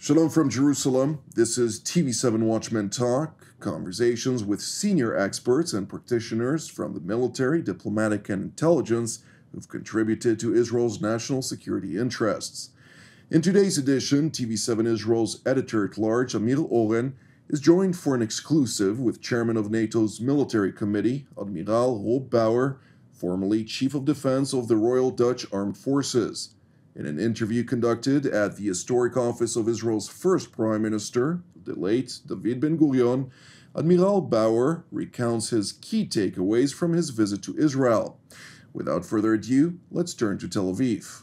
Shalom from Jerusalem. This is TV7 Watchmen Talk, conversations with senior experts and practitioners from the military, diplomatic, and intelligence who've contributed to Israel's national security interests. In today's edition, TV7 Israel's editor-at-large, Amir Oren, is joined for an exclusive with Chairman of NATO's Military Committee, Admiral Rob Bauer, formerly Chief of Defense of the Royal Dutch Armed Forces. In an interview conducted at the historic office of Israel's first Prime Minister, the late David Ben-Gurion, Admiral Bauer recounts his key takeaways from his visit to Israel. Without further ado, let's turn to Tel Aviv.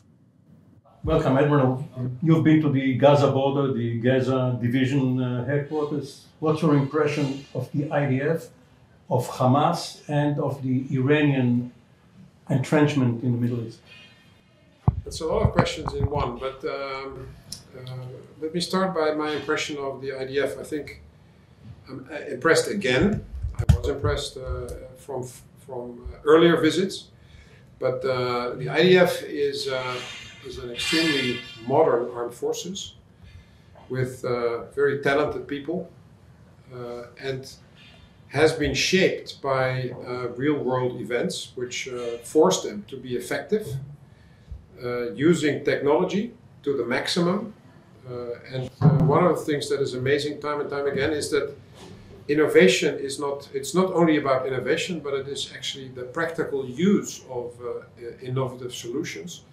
Welcome, Admiral. You've been to the Gaza border, the Gaza division headquarters. What's your impression of the IDF, of Hamas, and of the Iranian entrenchment in the Middle East? It's a lot of questions in one, but let me start by my impression of the IDF. I think I'm impressed again. I was impressed from earlier visits, but the IDF is an extremely modern armed forces with very talented people and has been shaped by real-world events which forced them to be effective. Using technology to the maximum. And one of the things that is amazing time and time again is that innovation it's not only about innovation, but it is actually the practical use of innovative solutions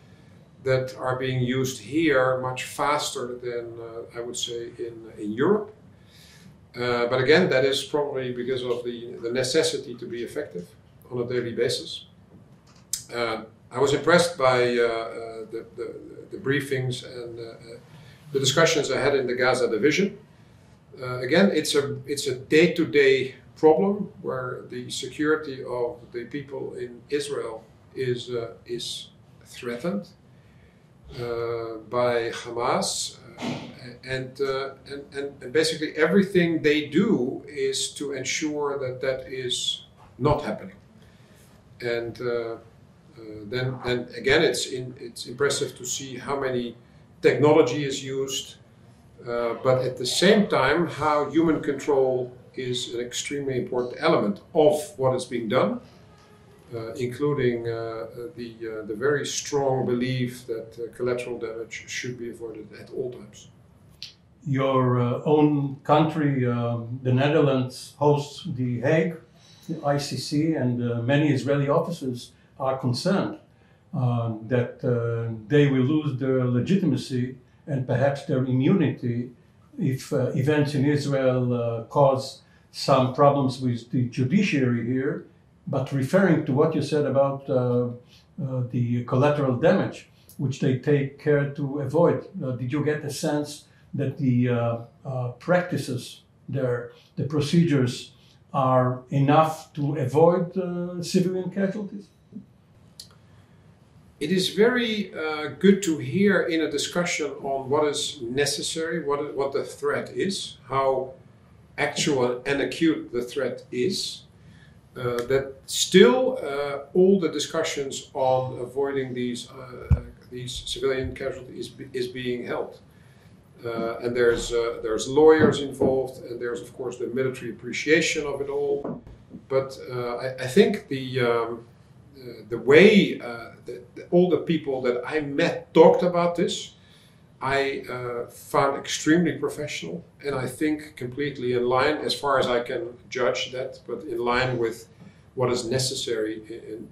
that are being used here much faster than I would say in Europe. But again, that is probably because of the necessity to be effective on a daily basis. I was impressed by the briefings and the discussions I had in the Gaza division. Again, it's a day-to-day problem where the security of the people in Israel is threatened by Hamas, and basically everything they do is to ensure that that is not happening. And then again, it's impressive to see how many technology is used, but at the same time, how human control is an extremely important element of what is being done, including the very strong belief that collateral damage should be avoided at all times. Your own country, the Netherlands, hosts the Hague, the ICC, and many Israeli officers are concerned that they will lose their legitimacy and perhaps their immunity if events in Israel cause some problems with the judiciary here. But referring to what you said about the collateral damage, which they take care to avoid, did you get a sense that the practices there, the procedures, are enough to avoid civilian casualties? It is very good to hear in a discussion on what is necessary, what the threat is, how actual and acute the threat is, that still all the discussions on avoiding these civilian casualties is being held. And there's lawyers involved, and there's of course the military appreciation of it all. But I think the way all the people that I met talked about this, I found extremely professional, and I think completely in line, as far as I can judge that, but in line with what is necessary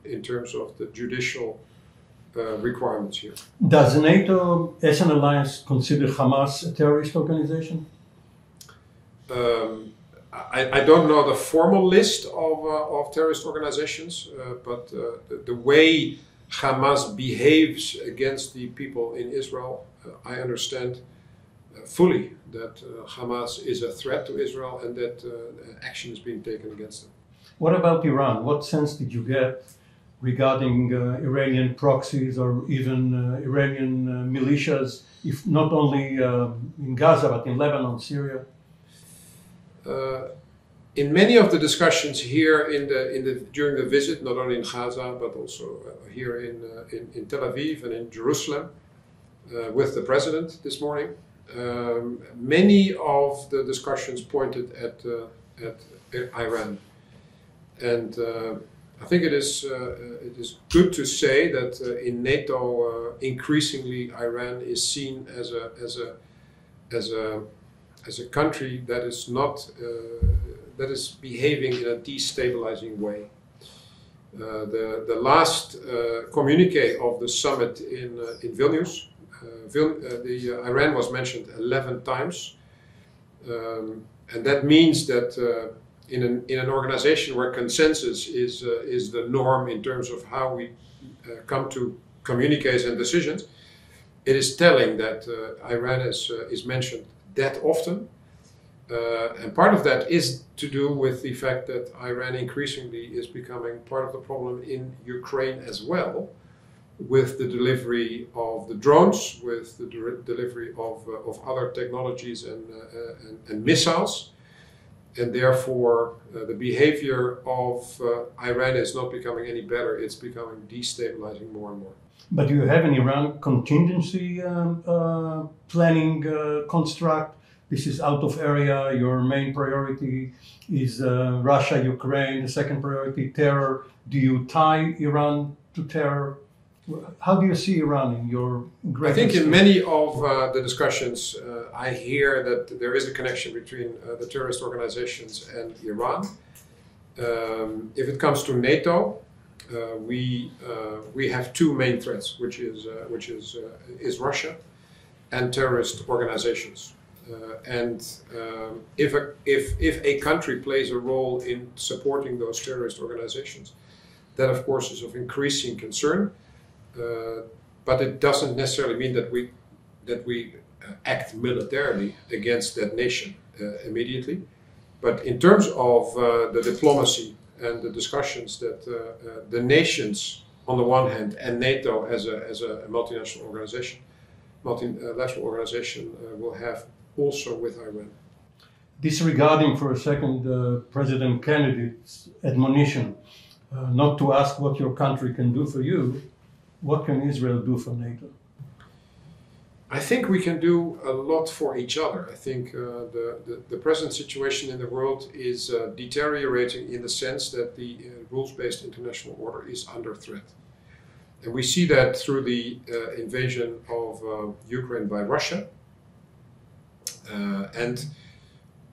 in terms of the judicial requirements here. Does NATO, as an alliance, consider Hamas a terrorist organization? I don't know the formal list of terrorist organizations, but the way Hamas behaves against the people in Israel, I understand fully that Hamas is a threat to Israel and that action is being taken against them. What about Iran? What sense did you get regarding Iranian proxies or even Iranian militias, if not only in Gaza, but in Lebanon, Syria? In many of the discussions here during the visit, not only in Gaza but also here in Tel Aviv and in Jerusalem, with the president this morning, many of the discussions pointed at Iran, and I think it is good to say that in NATO, increasingly Iran is seen as a country that is not that is behaving in a destabilizing way. The last communique of the summit in Vilnius, Iran was mentioned 11 times, and that means that in an organization where consensus is the norm in terms of how we come to communiques and decisions, it is telling that Iran is mentioned that often. And part of that is to do with the fact that Iran increasingly is becoming part of the problem in Ukraine as well, with the delivery of the drones, with the delivery of other technologies and missiles. And therefore, the behavior of Iran is not becoming any better, it's becoming destabilizing more and more. But do you have an Iran contingency planning construct? This is out of area, your main priority is Russia, Ukraine, the second priority, terror. Do you tie Iran to terror? How do you see Iran in your greatest... I think in many of the discussions, I hear that there is a connection between the terrorist organizations and Iran. If it comes to NATO, we have two main threats, which is Russia and terrorist organizations. If a country plays a role in supporting those terrorist organizations, that of course is of increasing concern. But it doesn't necessarily mean that we act militarily against that nation immediately. But in terms of the diplomacy and the discussions that the nations, on the one hand, and NATO as a multinational organization, will have also with Iran. Disregarding for a second President candidate's admonition not to ask what your country can do for you, what can Israel do for NATO? I think we can do a lot for each other. I think the present situation in the world is deteriorating in the sense that the rules-based international order is under threat. And we see that through the invasion of Ukraine by Russia. And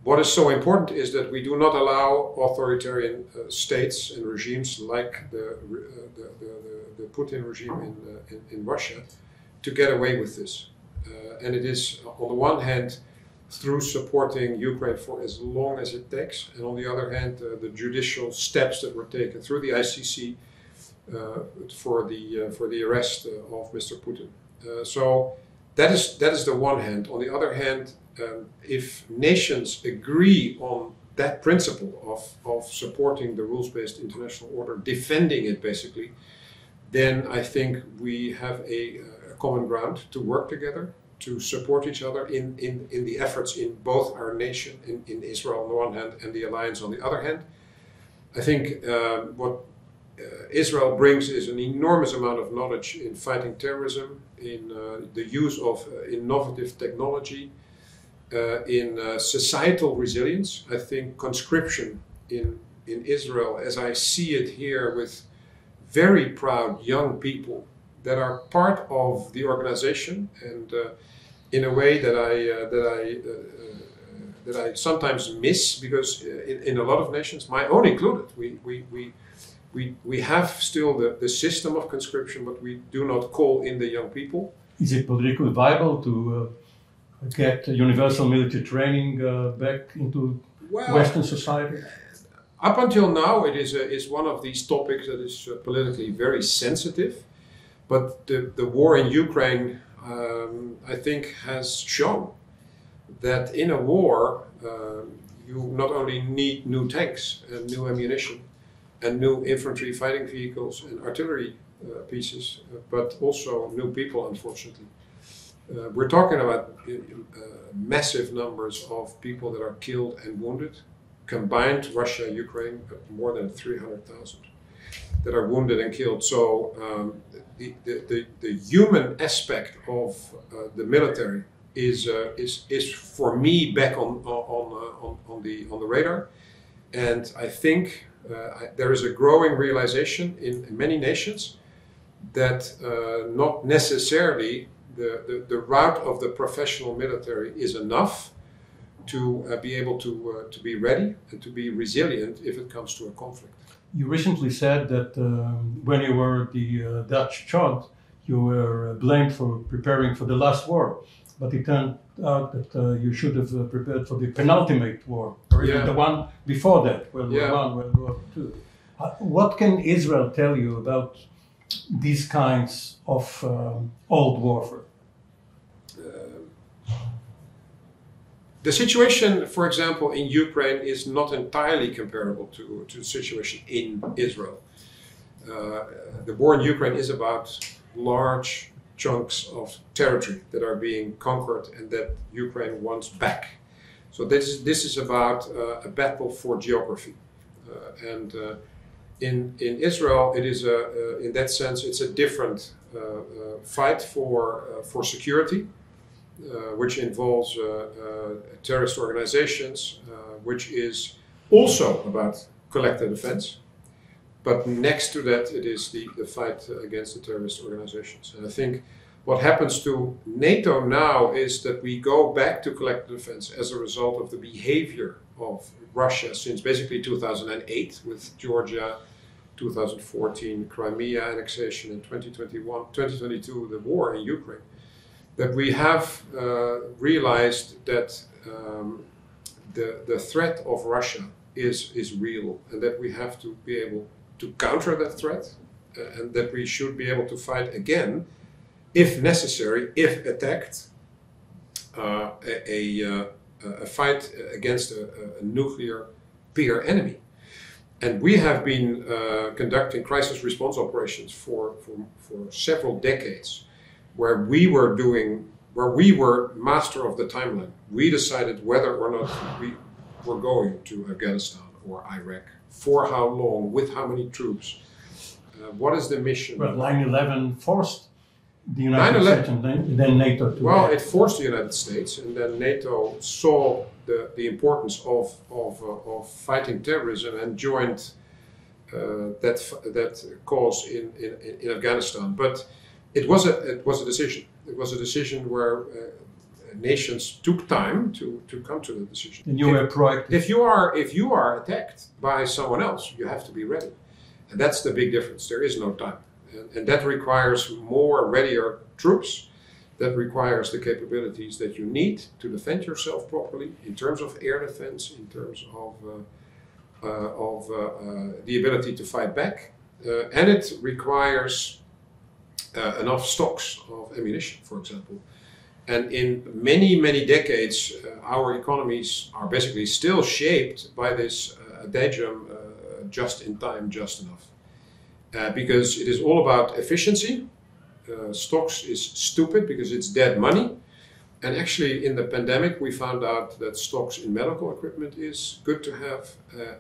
what is so important is that we do not allow authoritarian states and regimes like the Putin regime in Russia to get away with this. And it is, on the one hand, through supporting Ukraine for as long as it takes, and on the other hand, the judicial steps that were taken through the ICC for the arrest of Mr. Putin. So that is the one hand. On the other hand, if nations agree on that principle of supporting the rules-based international order, defending it basically, then I think we have a common ground to work together, to support each other in the efforts in both our nation, in Israel on the one hand and the alliance on the other hand. I think what Israel brings is an enormous amount of knowledge in fighting terrorism, in the use of innovative technology, in societal resilience. I think conscription in Israel, as I see it here with very proud young people that are part of the organization, and in a way that I sometimes miss, because in a lot of nations, my own included, we have still the system of conscription, but we do not call in the young people. Is it politically viable to get universal military training back into Western society? Up until now, it is one of these topics that is politically very sensitive. But the war in Ukraine, I think, has shown that in a war, you not only need new tanks and new ammunition and new infantry fighting vehicles and artillery pieces, but also new people, unfortunately. We're talking about massive numbers of people that are killed and wounded. Combined, Russia, Ukraine, more than 300,000 that are wounded and killed. So the human aspect of the military is for me back on the radar, and I think there is a growing realization in many nations that not necessarily the route of the professional military is enough to be able to be ready and to be resilient if it comes to a conflict. You recently said that when you were the Dutch Chant, you were blamed for preparing for the last war, but it turned out that you should have prepared for the penultimate war, or even the one before that, World War I, World War II. What can Israel tell you about these kinds of old warfare? The situation, for example, in Ukraine is not entirely comparable to the situation in Israel. The war in Ukraine is about large chunks of territory that are being conquered and that Ukraine wants back. So this is about a battle for geography. In Israel, it is in that sense, it's a different fight for security. Which involves terrorist organizations, which is also about collective defense. But next to that, it is the fight against the terrorist organizations. And I think what happens to NATO now is that we go back to collective defense as a result of the behavior of Russia since basically 2008 with Georgia, 2014 Crimea annexation, and 2022 the war in Ukraine. That we have realized that the threat of Russia is real, and that we have to be able to counter that threat, and that we should be able to fight again, if necessary, if attacked, a fight against a nuclear peer enemy. And we have been conducting crisis response operations for several decades, where we were master of the timeline. We decided whether or not we were going to Afghanistan or Iraq, for how long, with how many troops, what is the mission. Well, 9/11 forced the United States and then NATO to well, it forced the United States, and then NATO saw the importance of fighting terrorism and joined that cause in Afghanistan. But it was a decision. It was a decision where nations took time to come to the decision. And you were proactive. If you are attacked by someone else, you have to be ready, and that's the big difference. There is no time, and that requires more readier troops. That requires the capabilities that you need to defend yourself properly in terms of air defense, in terms of the ability to fight back, and it requires enough stocks of ammunition, for example. And in many decades, our economies are basically still shaped by this adagium, just in time, just enough. Because it is all about efficiency. Stocks is stupid because it's dead money. And actually in the pandemic, we found out that stocks in medical equipment is good to have.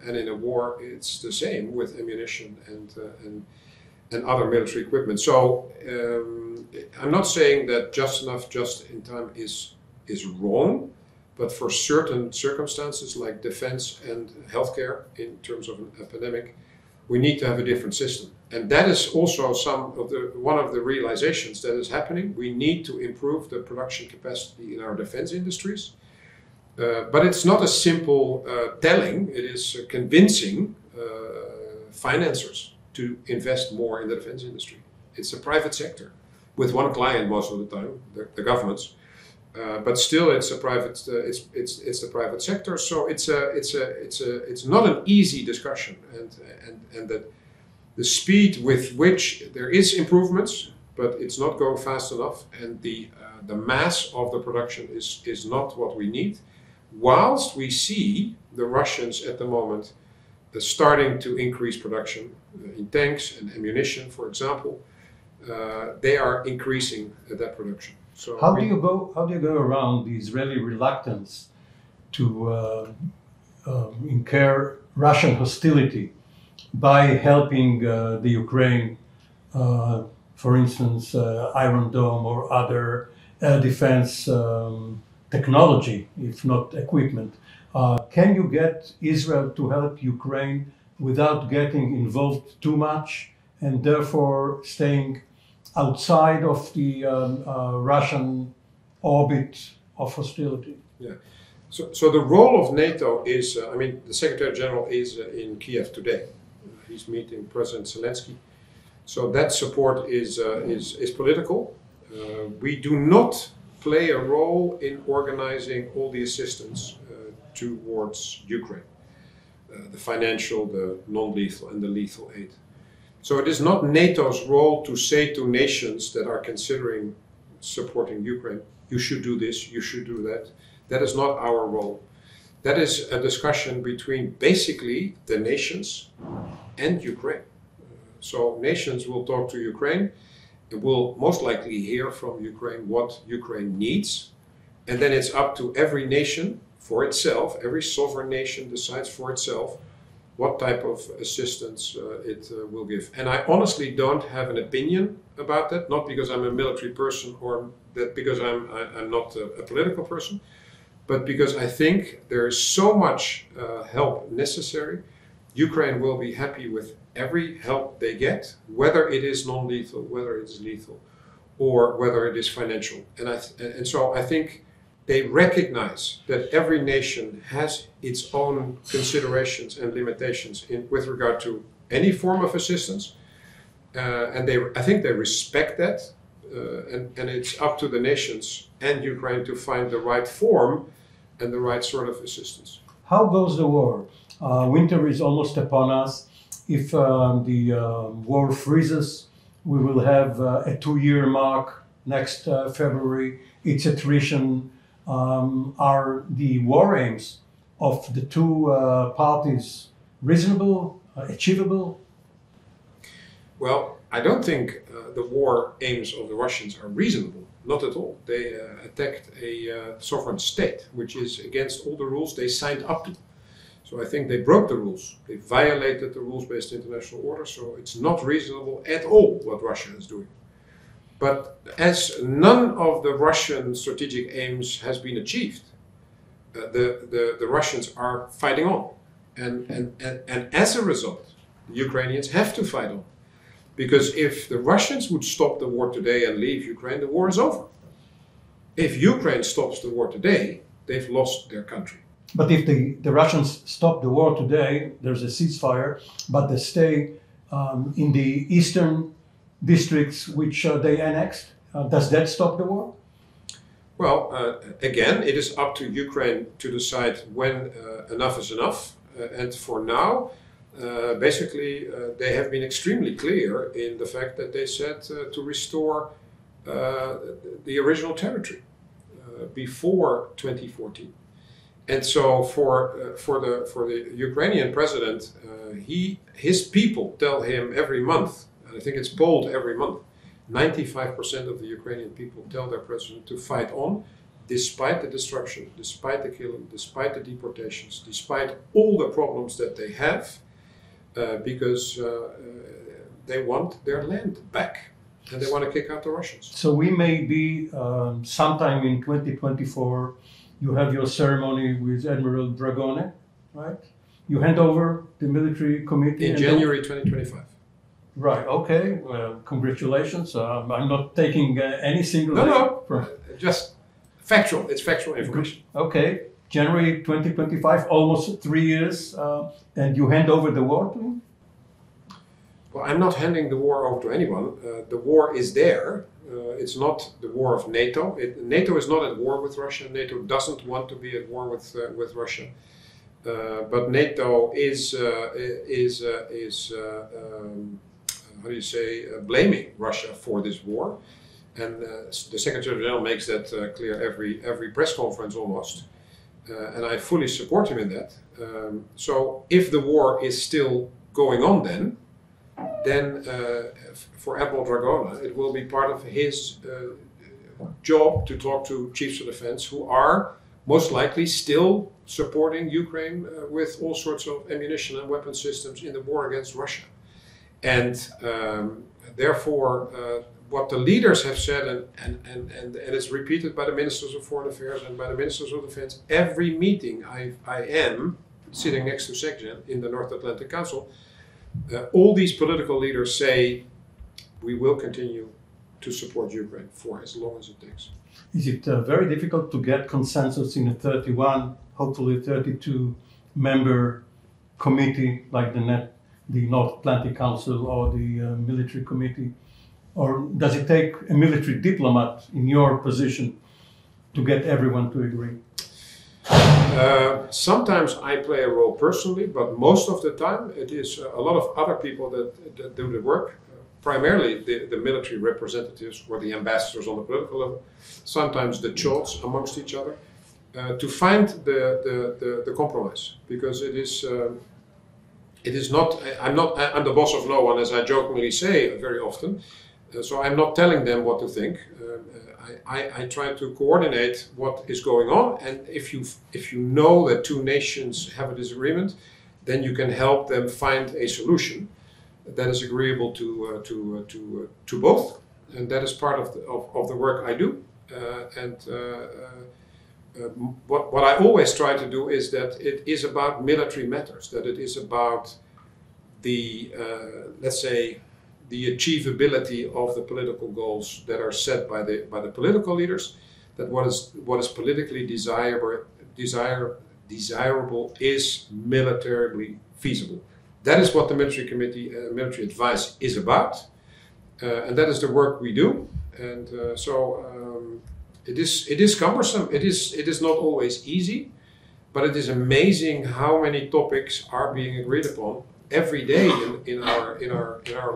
And in a war, it's the same with ammunition and other military equipment. So I'm not saying that just enough, just in time is wrong, but for certain circumstances like defense and healthcare in terms of a pandemic, we need to have a different system. And that is also one of the realizations that is happening. We need to improve the production capacity in our defense industries. But it's not a simple telling, it is convincing financiers to invest more in the defense industry. It's a private sector, with one client most of the time, the governments, but still it's a private. It's the private sector. So it's not an easy discussion, and that the speed with which there is improvements, but it's not going fast enough, and the mass of the production is not what we need. Whilst we see the Russians at the moment starting to increase production in tanks and ammunition, for example, they are increasing that production. So how do you go around the Israeli reluctance to incur Russian hostility by helping the Ukraine, for instance, Iron Dome or other air defense technology, if not equipment. Can you get Israel to help Ukraine without getting involved too much and therefore staying outside of the Russian orbit of hostility? Yeah. So the role of NATO is, I mean, the Secretary General is in Kiev today. He's meeting President Zelensky. So that support is political. We do not play a role in organizing all the assistance towards Ukraine, the financial, the non-lethal, and the lethal aid. So it is not NATO's role to say to nations that are considering supporting Ukraine, you should do this, you should do that. That is not our role. That is a discussion between basically the nations and Ukraine. So nations will talk to Ukraine and will most likely hear from Ukraine what Ukraine needs. And then it's up to every nation for itself, every sovereign nation decides for itself what type of assistance it will give. And I honestly don't have an opinion about that, not because I'm a military person or that because I'm not a political person, but because I think there is so much help necessary. Ukraine will be happy with every help they get, whether it is non-lethal, whether it is lethal, or whether it is financial. And so I think they recognize that every nation has its own considerations and limitations with regard to any form of assistance. And I think they respect that. And it's up to the nations and Ukraine to find the right form and the right sort of assistance. How goes the war? Winter is almost upon us. If the war freezes, we will have a 2-year mark next February. It's attrition. Are the war aims of the two parties reasonable, achievable? Well, I don't think the war aims of the Russians are reasonable. Not at all. They attacked a sovereign state, which is against all the rules they signed up to. So I think they broke the rules. They violated the rules-based international order, so it's not reasonable at all what Russia is doing. But as none of the Russian strategic aims has been achieved, the Russians are fighting on. And as a result, the Ukrainians have to fight on. Because if the Russians would stop the war today and leave Ukraine, the war is over. If Ukraine stops the war today, they've lost their country. But if the Russians stop the war today, there's a ceasefire, but they stay in the eastern districts which they annexed, does that stop the war? Well, again, it is up to Ukraine to decide when enough is enough. And for now, basically, they have been extremely clear in the fact that they said to restore the original territory before 2014. And so for the Ukrainian president, his people tell him every month, and I think it's polled every month, 95% of the Ukrainian people tell their president to fight on, despite the destruction, despite the killing, despite the deportations, despite all the problems that they have, because they want their land back and they want to kick out the Russians. So we may be sometime in 2024. You have your ceremony with Admiral Dragone, right? You hand over the military committee in January 2025. Right. Okay. Well, congratulations. I'm not taking any single. No. Just factual. It's factual information. Okay. January 2025, almost 3 years, and you hand over the war to him? Well, I'm not handing the war over to anyone. The war is there. It's not the war of NATO. NATO is not at war with Russia. NATO doesn't want to be at war with Russia. But NATO is how do you say, blaming Russia for this war. And the Secretary General makes that clear every press conference almost. And I fully support him in that. So if the war is still going on then for Admiral Dragone, it will be part of his job to talk to chiefs of defense who are most likely still supporting Ukraine with all sorts of ammunition and weapon systems in the war against Russia. And therefore, what the leaders have said, and it's repeated by the ministers of foreign affairs and by the ministers of defense, every meeting I am sitting next to SACEUR in the North Atlantic Council, all these political leaders say we will continue to support Ukraine for as long as it takes. Is it very difficult to get consensus in a 31, hopefully 32 member committee like the North Atlantic Council or the military committee? Or does it take a military diplomat in your position to get everyone to agree? Sometimes I play a role personally, but most of the time it is a lot of other people that do the work. Primarily the military representatives or the ambassadors on the political level, sometimes the chots amongst each other, to find the compromise, because it is not. I'm the boss of no one, as I jokingly say very often. So I'm not telling them what to think. I try to coordinate what is going on, and if you know that two nations have a disagreement, then you can help them find a solution that is agreeable to both, and that is part of the work I do. What I always try to do is that it is about military matters, that it is about the let's say the achievability of the political goals that are set by the political leaders. That what is politically desirable is militarily feasible. That is what the military committee, military advice is about, and that is the work we do. And it is cumbersome. It is not always easy, but it is amazing how many topics are being agreed upon every day in our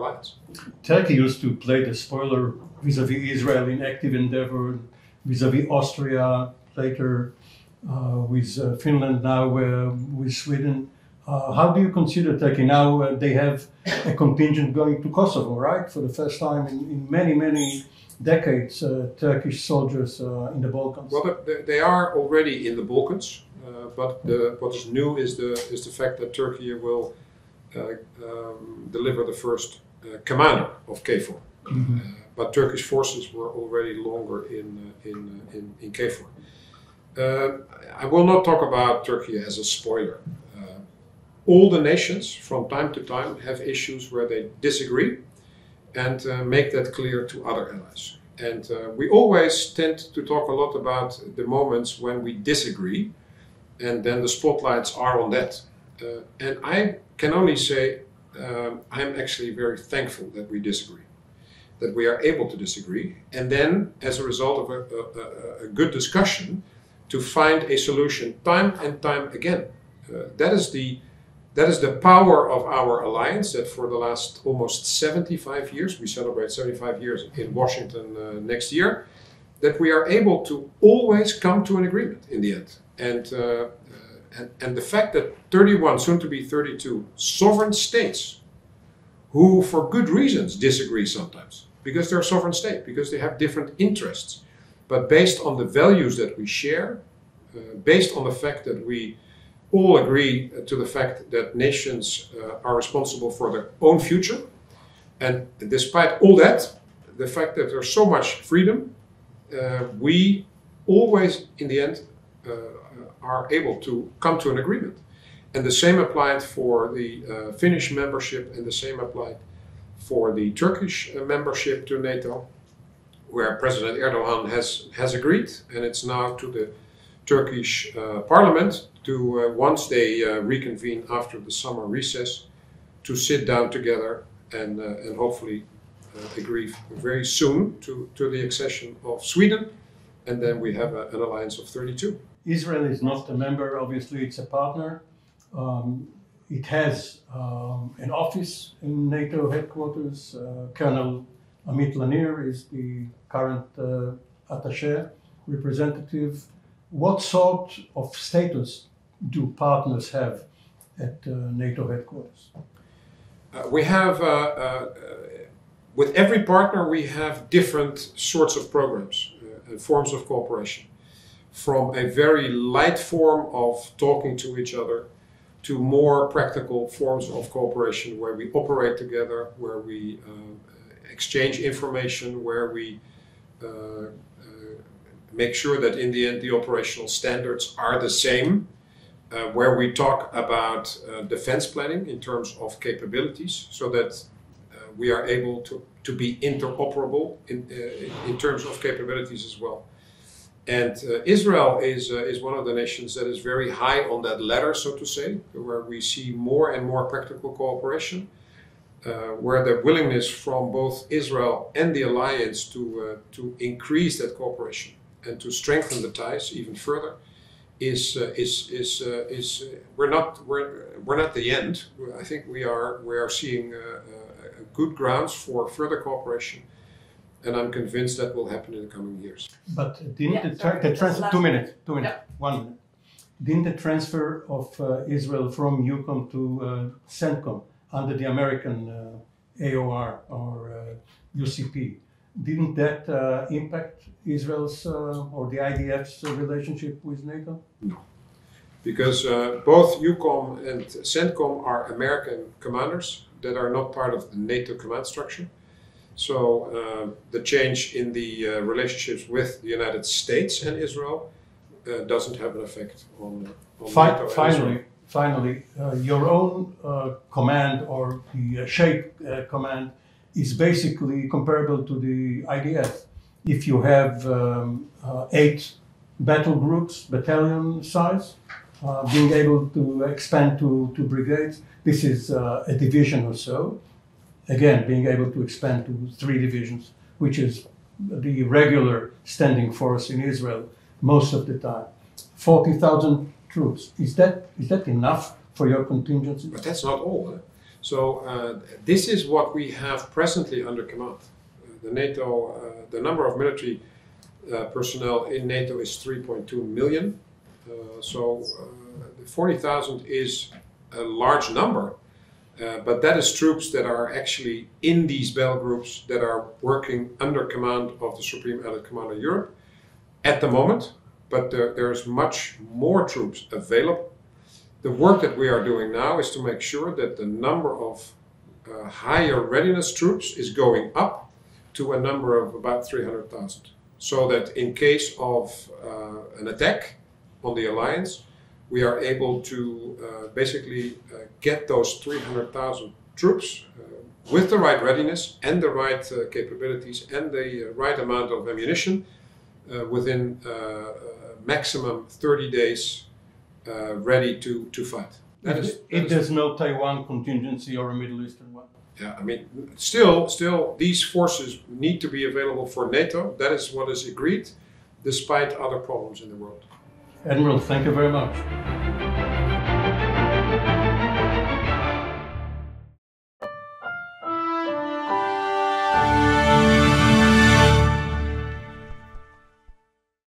lives. Turkey used to play the spoiler vis-à-vis Israel in active endeavor, vis-à-vis Austria, later with Finland, now with Sweden. How do you consider Turkey? Now they have a contingent going to Kosovo, right? For the first time in many decades, Turkish soldiers in the Balkans. Well, they are already in the Balkans, but what is new is the fact that Turkey will deliver the first commander of KFOR. Mm-hmm. But Turkish forces were already longer in KFOR. I will not talk about Turkey as a spoiler. All the nations from time to time have issues where they disagree, and make that clear to other allies. And we always tend to talk a lot about the moments when we disagree, and then the spotlights are on that. And I can only say I'm actually very thankful that we disagree, that we are able to disagree, and then as a result of a good discussion, to find a solution time and time again. That is the power of our alliance, that for the last almost 75 years, we celebrate 75 years in Washington next year, that we are able to always come to an agreement in the end. And the fact that 31, soon to be 32, sovereign states, who for good reasons disagree sometimes, because they're a sovereign state, because they have different interests, but based on the values that we share, based on the fact that we all agree to the fact that nations are responsible for their own future. And despite all that, the fact that there's so much freedom, we always, in the end, are able to come to an agreement. And the same applied for the Finnish membership, and the same applied for the Turkish membership to NATO, where President Erdogan has agreed, and it's now to the Turkish parliament to, once they reconvene after the summer recess, to sit down together and hopefully agree very soon to the accession of Sweden, and then we have an alliance of 32. Israel is not a member, obviously it's a partner. It has an office in NATO headquarters. Colonel Amit Lanier is the current attaché representative. What sort of status do partners have at NATO headquarters? We have, with every partner, we have different sorts of programs and forms of cooperation. From a very light form of talking to each other to more practical forms of cooperation where we operate together, where we exchange information, where we make sure that in the end the operational standards are the same, where we talk about defense planning in terms of capabilities, so that we are able to be interoperable in terms of capabilities as well. And Israel is one of the nations that is very high on that ladder, so to say, where we see more and more practical cooperation, where the willingness from both Israel and the alliance to increase that cooperation and to strengthen the ties even further we're not the end. I think we are seeing good grounds for further cooperation, and I'm convinced that will happen in the coming years. But didn't the transfer? 2 minutes. Yeah. 1 minute. Didn't the transfer of Israel from EUCOM to CENTCOM under the American AOR or UCP? Didn't that impact Israel's or the IDF's relationship with NATO? No, because both EUCOM and CENTCOM are American commanders that are not part of the NATO command structure. So the change in the relationships with the United States and Israel doesn't have an effect on NATO. Finally, your own command, or the Sheikh command, is basically comparable to the IDF. If you have 8 battle groups, battalion size, being able to expand to brigades, this is a division or so. Again, being able to expand to 3 divisions, which is the regular standing force in Israel most of the time. 40,000 troops. Is that enough for your contingency? But that's not all. So this is what we have presently under command. The number of military personnel in NATO is 3.2 million. So 40,000 is a large number, but that is troops that are actually in these battle groups that are working under command of the Supreme Allied Commander Europe at the moment. But there's much more troops available. The work that we are doing now is to make sure that the number of higher readiness troops is going up to a number of about 300,000. So that in case of an attack on the alliance, we are able to basically get those 300,000 troops with the right readiness and the right capabilities and the right amount of ammunition within maximum 30 days ready to fight. There's no Taiwan contingency or a Middle Eastern one. Yeah, I mean, still these forces need to be available for NATO. That is what is agreed, despite other problems in the world. Admiral, thank you very much.